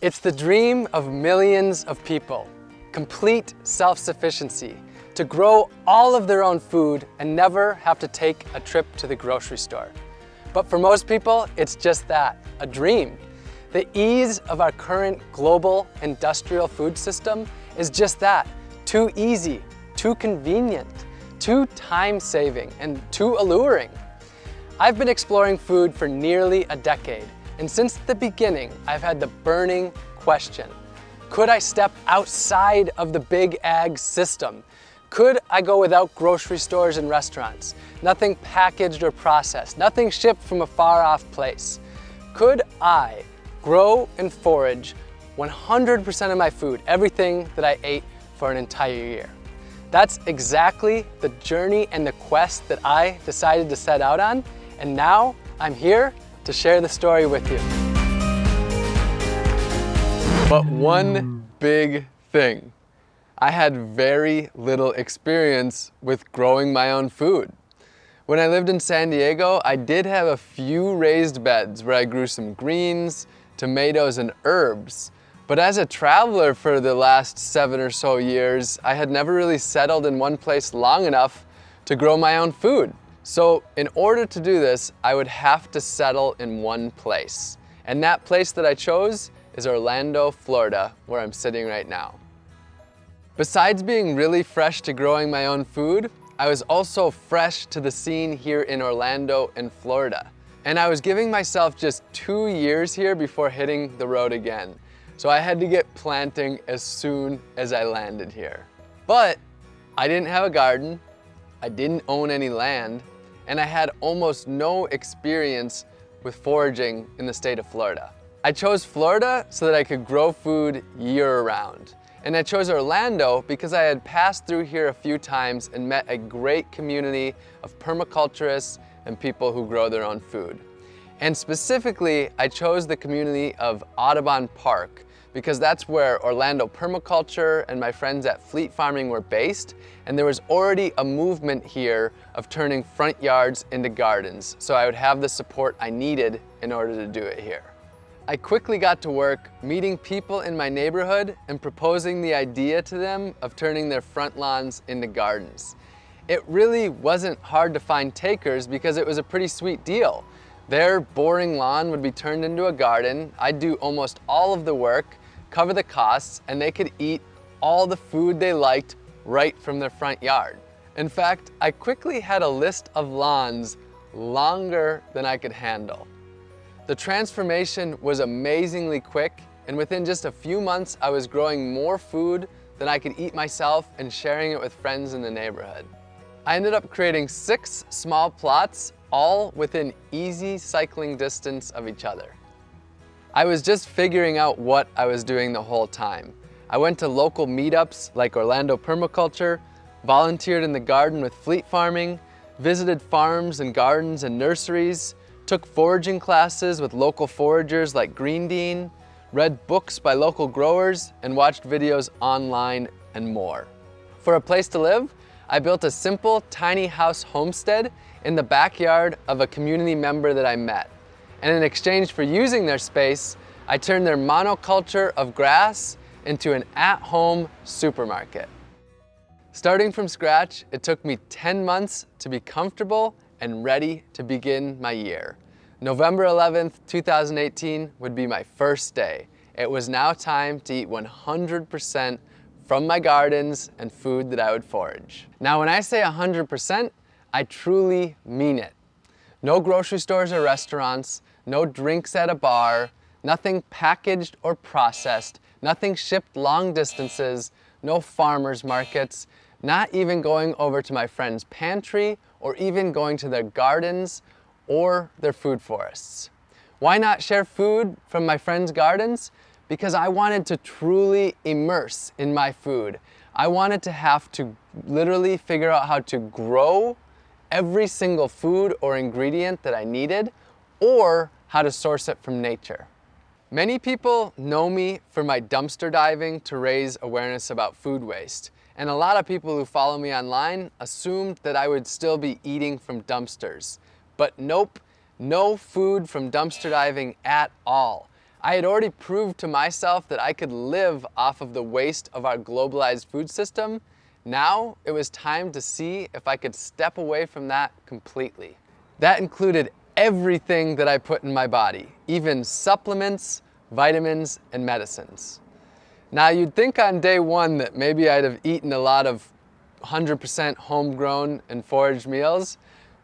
It's the dream of millions of people, complete self-sufficiency, to grow all of their own food and never have to take a trip to the grocery store. But for most people, it's just that, a dream. The ease of our current global industrial food system is just that, too easy, too convenient, too time-saving, and too alluring. I've been exploring food for nearly a decade, and since the beginning, I've had the burning question: could I step outside of the big ag system? Could I go without grocery stores and restaurants? Nothing packaged or processed, nothing shipped from a far-off place. Could I grow and forage 100% of my food, everything that I ate for an entire year? That's exactly the journey and the quest that I decided to set out on, and now I'm here to share the story with you. But one big thing. I had very little experience with growing my own food. When I lived in San Diego, I did have a few raised beds where I grew some greens, tomatoes, and herbs. But as a traveler for the last 7 or so years, I had never really settled in one place long enough to grow my own food. So in order to do this, I would have to settle in one place. And that place that I chose is Orlando, Florida, where I'm sitting right now. Besides being really fresh to growing my own food, I was also fresh to the scene here in Orlando and Florida. And I was giving myself just 2 years here before hitting the road again. So I had to get planting as soon as I landed here. But I didn't have a garden, I didn't own any land, and I had almost no experience with foraging in the state of Florida. I chose Florida so that I could grow food year-round. And I chose Orlando because I had passed through here a few times and met a great community of permaculturists and people who grow their own food. And specifically, I chose the community of Audubon Park because that's where Orlando Permaculture and my friends at Fleet Farming were based, and there was already a movement here of turning front yards into gardens, so I would have the support I needed in order to do it here. I quickly got to work meeting people in my neighborhood and proposing the idea to them of turning their front lawns into gardens. It really wasn't hard to find takers because it was a pretty sweet deal. Their boring lawn would be turned into a garden, I'd do almost all of the work, cover the costs, and they could eat all the food they liked right from their front yard. In fact, I quickly had a list of lawns longer than I could handle. The transformation was amazingly quick, and within just a few months, I was growing more food than I could eat myself and sharing it with friends in the neighborhood. I ended up creating 6 small plots, all within easy cycling distance of each other. I was just figuring out what I was doing the whole time. I went to local meetups like Orlando Permaculture, volunteered in the garden with Fleet Farming, visited farms and gardens and nurseries, took foraging classes with local foragers like Green Dean, read books by local growers, and watched videos online and more. For a place to live, I built a simple tiny house homestead in the backyard of a community member that I met. And in exchange for using their space, I turned their monoculture of grass into an at-home supermarket. Starting from scratch, it took me 10 months to be comfortable and ready to begin my year. November 11th, 2018 would be my first day. It was now time to eat 100% from my gardens and food that I would forage. Now, when I say 100%, I truly mean it. No grocery stores or restaurants, no drinks at a bar, nothing packaged or processed, nothing shipped long distances, no farmers markets, not even going over to my friend's pantry or even going to their gardens or their food forests. Why not share food from my friends' gardens? Because I wanted to truly immerse in my food. I wanted to have to literally figure out how to grow every single food or ingredient that I needed, or how to source it from nature. Many people know me for my dumpster diving to raise awareness about food waste. And a lot of people who follow me online assumed that I would still be eating from dumpsters. But nope, no food from dumpster diving at all. I had already proved to myself that I could live off of the waste of our globalized food system. Now it was time to see if I could step away from that completely. That included everything that I put in my body, even supplements, vitamins, and medicines. Now you'd think on day one that maybe I'd have eaten a lot of 100% homegrown and foraged meals,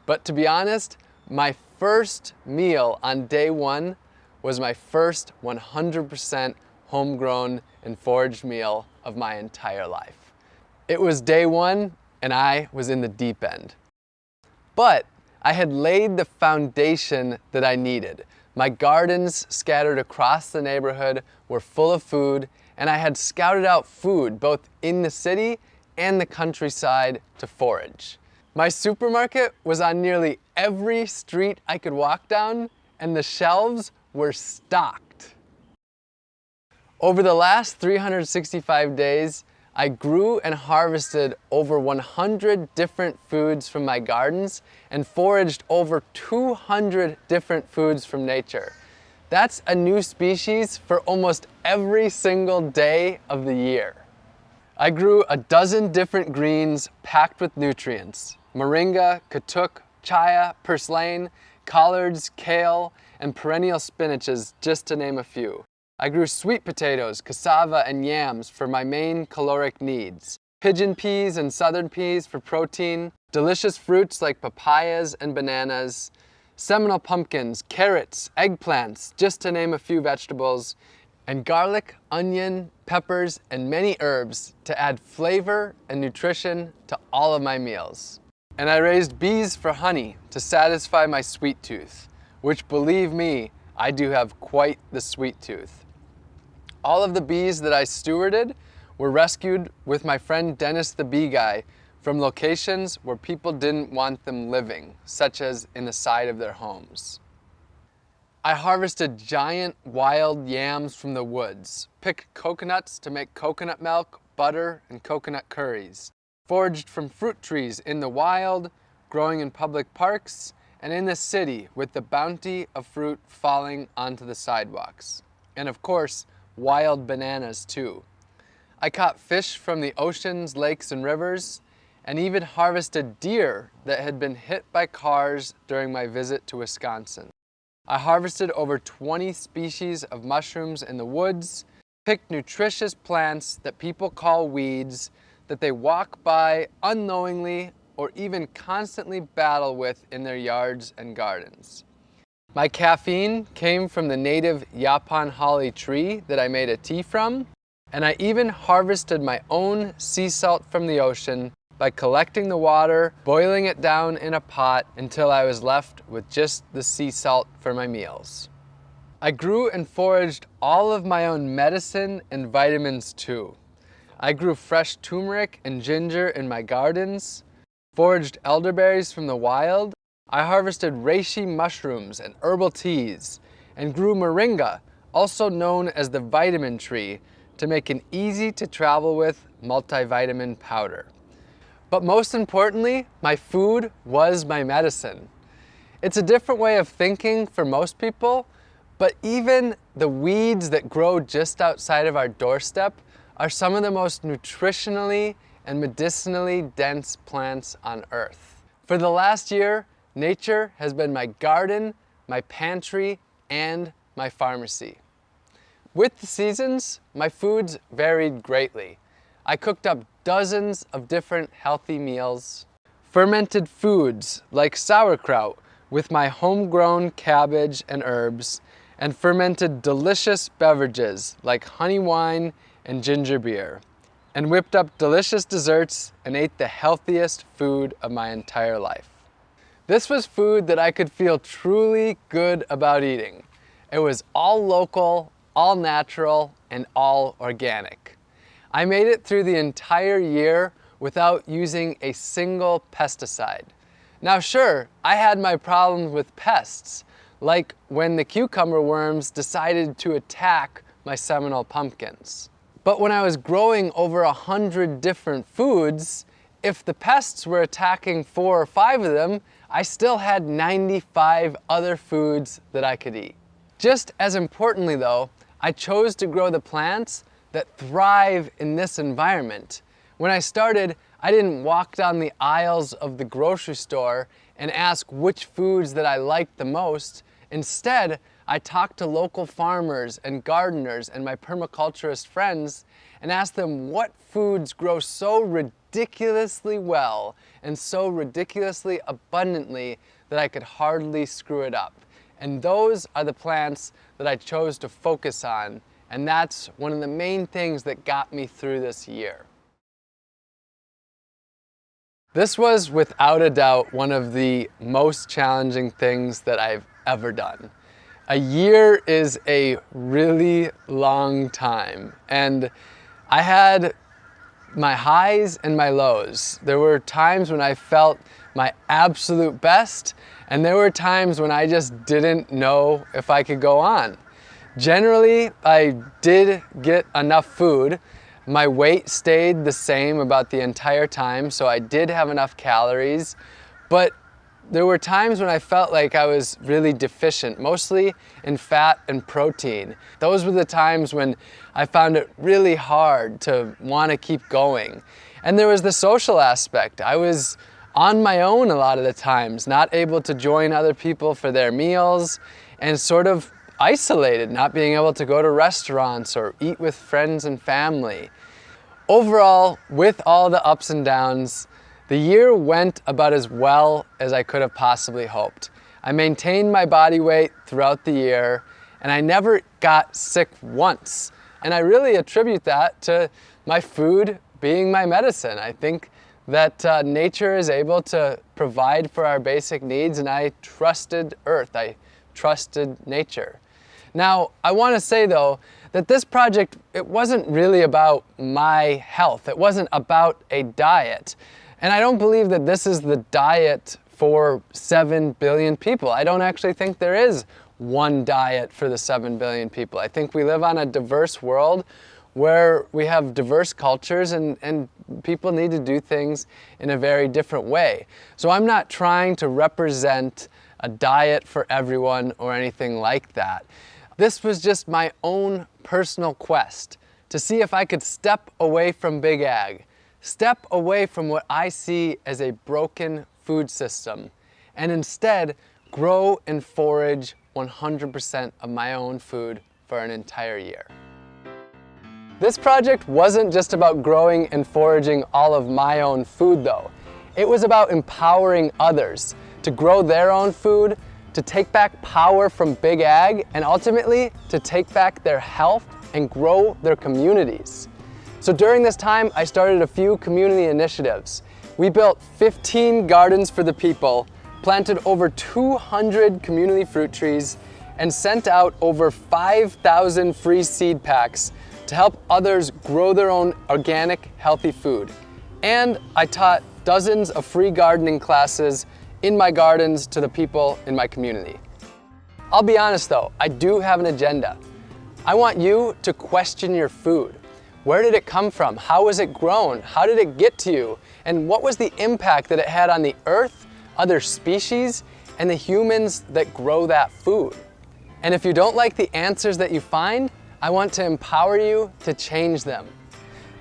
but to be honest, my first meal on day one was my first 100% homegrown and foraged meal of my entire life. It was day one and I was in the deep end. But I had laid the foundation that I needed. My gardens scattered across the neighborhood were full of food, and I had scouted out food both in the city and the countryside to forage. My supermarket was on nearly every street I could walk down, and the shelves were stocked. Over the last 365 days, I grew and harvested over 100 different foods from my gardens and foraged over 200 different foods from nature. That's a new species for almost every single day of the year. I grew a dozen different greens packed with nutrients: moringa, katuk, chaya, purslane, collards, kale, and perennial spinaches, just to name a few. I grew sweet potatoes, cassava, and yams for my main caloric needs, pigeon peas and southern peas for protein, delicious fruits like papayas and bananas, Seminole pumpkins, carrots, eggplants, just to name a few vegetables, and garlic, onion, peppers, and many herbs to add flavor and nutrition to all of my meals. And I raised bees for honey to satisfy my sweet tooth, which, believe me, I do have quite the sweet tooth. All of the bees that I stewarded were rescued with my friend Dennis the Bee Guy from locations where people didn't want them living, such as in the side of their homes. I harvested giant wild yams from the woods, picked coconuts to make coconut milk, butter, and coconut curries, foraged from fruit trees in the wild, growing in public parks, and in the city with the bounty of fruit falling onto the sidewalks. And of course, wild bananas too. I caught fish from the oceans, lakes, and rivers, and even harvested deer that had been hit by cars during my visit to Wisconsin. I harvested over 20 species of mushrooms in the woods, picked nutritious plants that people call weeds that they walk by unknowingly or even constantly battle with in their yards and gardens. My caffeine came from the native Yaupon holly tree that I made a tea from, and I even harvested my own sea salt from the ocean by collecting the water, boiling it down in a pot until I was left with just the sea salt for my meals. I grew and foraged all of my own medicine and vitamins too. I grew fresh turmeric and ginger in my gardens, foraged elderberries from the wild. I harvested reishi mushrooms and herbal teas, and grew moringa, also known as the vitamin tree, to make an easy to travel with multivitamin powder. But most importantly, my food was my medicine. It's a different way of thinking for most people, but even the weeds that grow just outside of our doorstep are some of the most nutritionally and medicinally dense plants on Earth. For the last year, nature has been my garden, my pantry, and my pharmacy. With the seasons, my foods varied greatly. I cooked up dozens of different healthy meals, fermented foods like sauerkraut with my homegrown cabbage and herbs, and fermented delicious beverages like honey wine and ginger beer, and whipped up delicious desserts and ate the healthiest food of my entire life. This was food that I could feel truly good about eating. It was all local, all natural, and all organic. I made it through the entire year without using a single pesticide. Now sure, I had my problems with pests, like when the cucumber worms decided to attack my Seminole pumpkins. But when I was growing over 100 different foods, if the pests were attacking 4 or 5 of them, I still had 95 other foods that I could eat. Just as importantly though, I chose to grow the plants that thrive in this environment. When I started, I didn't walk down the aisles of the grocery store and ask which foods that I liked the most. Instead, I talked to local farmers and gardeners and my permaculturist friends and asked them what foods grow so ridiculously well and so ridiculously abundantly that I could hardly screw it up. And those are the plants that I chose to focus on, and that's one of the main things that got me through this year. This was without a doubt one of the most challenging things that I've ever done. A year is a really long time, and I had my highs and my lows. There were times when I felt my absolute best, and there were times when I just didn't know if I could go on. Generally, I did get enough food. My weight stayed the same about the entire time, so I did have enough calories, but there were times when I felt like I was really deficient, mostly in fat and protein. Those were the times when I found it really hard to want to keep going. And there was the social aspect. I was on my own a lot of the times, not able to join other people for their meals, and sort of isolated, not being able to go to restaurants or eat with friends and family. Overall, with all the ups and downs, the year went about as well as I could have possibly hoped. I maintained my body weight throughout the year, and I never got sick once. And I really attribute that to my food being my medicine. I think that nature is able to provide for our basic needs, and I trusted Earth. I trusted nature. Now, I want to say though, that this project, it wasn't really about my health. It wasn't about a diet. And I don't believe that this is the diet for 7 billion people. I don't actually think there is one diet for the 7 billion people. I think we live on a diverse world where we have diverse cultures and people need to do things in a very different way. So I'm not trying to represent a diet for everyone or anything like that. This was just my own personal quest to see if I could step away from Big Ag, step away from what I see as a broken food system, and instead grow and forage 100% of my own food for an entire year. This project wasn't just about growing and foraging all of my own food though. It was about empowering others to grow their own food, to take back power from Big Ag, and ultimately to take back their health and grow their communities. So during this time, I started a few community initiatives. We built 15 gardens for the people, planted over 200 community fruit trees, and sent out over 5,000 free seed packs to help others grow their own organic, healthy food. And I taught dozens of free gardening classes in my gardens to the people in my community. I'll be honest though, I do have an agenda. I want you to question your food. Where did it come from? How was it grown? How did it get to you? And what was the impact that it had on the earth, other species, and the humans that grow that food? And if you don't like the answers that you find, I want to empower you to change them.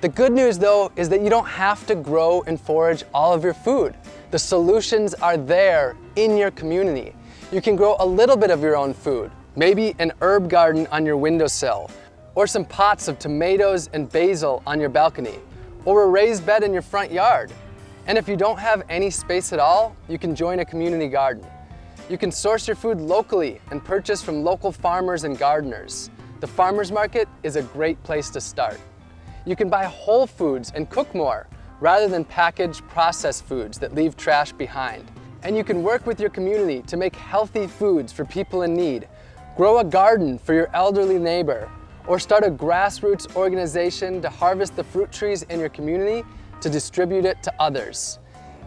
The good news though is that you don't have to grow and forage all of your food. The solutions are there in your community. You can grow a little bit of your own food, maybe an herb garden on your windowsill, or some pots of tomatoes and basil on your balcony, or a raised bed in your front yard. And if you don't have any space at all, you can join a community garden. You can source your food locally and purchase from local farmers and gardeners. The farmers market is a great place to start. You can buy whole foods and cook more, rather than packaged processed foods that leave trash behind. And you can work with your community to make healthy foods for people in need, grow a garden for your elderly neighbor, or start a grassroots organization to harvest the fruit trees in your community to distribute it to others.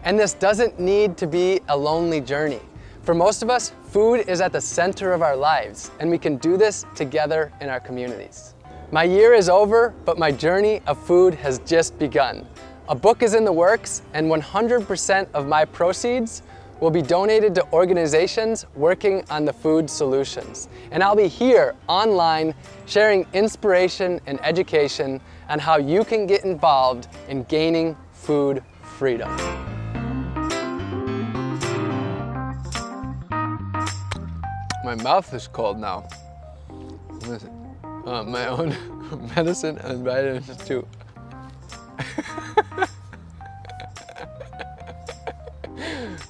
And this doesn't need to be a lonely journey. For most of us, food is at the center of our lives, and we can do this together in our communities. My year is over, but my journey of food has just begun. A book is in the works, and 100% of my proceeds will be donated to organizations working on the food solutions. And I'll be here online sharing inspiration and education on how you can get involved in gaining food freedom. My mouth is cold now. Listen, my own medicine and vitamins too.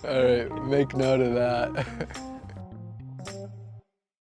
All right, make note of that.